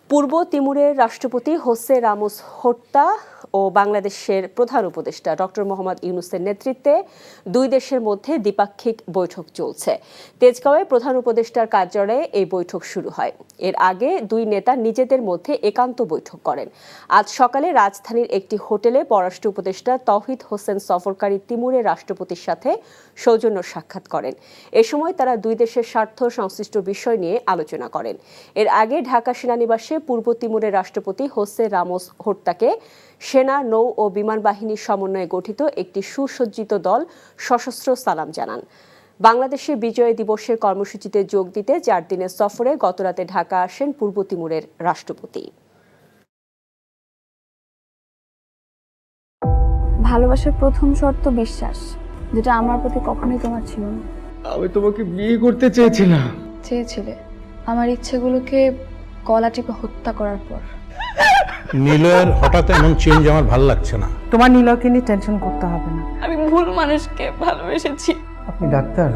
পূর্ব তিমুরের রাষ্ট্রপতি Jose Ramos Horta ও বাংলাদেশের প্রধান উপদেষ্টা ডক্টর মোহাম্মদ ইউনূসের নেতৃত্বে দুই দেশের মধ্যে দ্বিপাক্ষিক বৈঠক চলছে। তেজগাঁওয়ে প্রধান উপদেষ্টার কার্যালয়ে এই বৈঠক শুরু হয়। এর আগে দুই নেতা নিজেদের মধ্যে একান্ত বৈঠক করেন। আজ সকালে রাজধানীর একটি হোটেলে পররাষ্ট্র উপদেষ্টা তৌহিদ হোসেন সফরকারী তিমুরের রাষ্ট্রপতির সাথে সৌজন্য সাক্ষাৎ করেন। এ সময় তারা দুই দেশের স্বার্থ সংশ্লিষ্ট বিষয় নিয়ে আলোচনা করেন। এর আগে ঢাকা সেনানিবাসে পূর্ব তিমুরের রাষ্ট্রপতি হোসে রামোস হোর্তাকে সেনা, নৌ ও বিমান বাহিনীর সমন্বয়ে গঠিত একটি সুসজ্জিত দল সশস্ত্র সালাম জানান। বাংলাদেশে বিজয় দিবসের কর্মসূচিতে যোগ দিতে 4 দিনের সফরে গতরাতে ঢাকা আসেন পূর্ব তিমুরের রাষ্ট্রপতি। ভালোবাসার প্রথম শর্ত বিশ্বাস, যেটা আমার প্রতি কখনোই তোমার ছিল না। আমি তোমাকে বিয়ে করতে চেয়েছিলাম। চেয়েছিলে আমার ইচ্ছেগুলোকে গলা টিপে হত্যা করার পর। নিলয়ের হঠাৎ এমন চেঞ্জ আমার ভালো লাগছে না। তোমার নিলয়কে নিয়ে টেনশন করতে হবে না। আমি ভুল মানুষকে ভালোবেসেছি। আপনি ডাক্তার?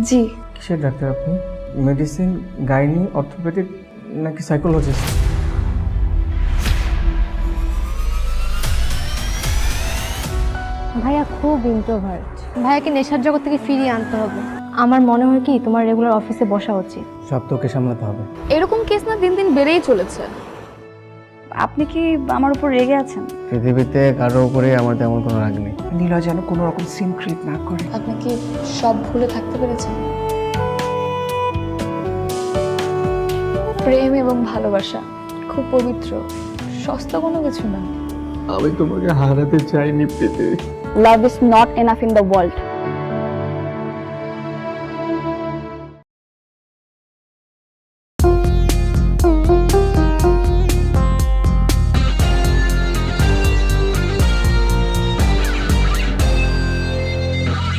জি। কিসের ডাক্তার আপনি? মেডিসিন, গাইনি, অর্থোপেডিক নাকি সাইকোলজিস্ট? ভাইয়া খুব ইন্ট্রোভার্ট। ভাইয়াকে নেশার জগৎ থেকে ফিরিয়ে আনতে হবে। আমার মনে হয় কি তোমার রেগুলার অফিসে বসা উচিত। সব তোকে সামলাতে হবে। এরকম কেস না দিন দিন বেড়েই চলেছে। আপনি কি আমার উপর রেগে আছেন? পৃথিবীতে কারোর উপরে আমার তেমন কোনো রাগ নেই। নিলয় যেন কোনো রকম সিন ক্রিয়েট না করে। আপনি কি সব ভুলে থাকতে পেরেছেন? প্রেম এবং ভালোবাসা খুব পবিত্র, সস্তা কোনো কিছু না। আমি তোমাকে হারাতে চাইনি Preeti. Love is not enough in the world.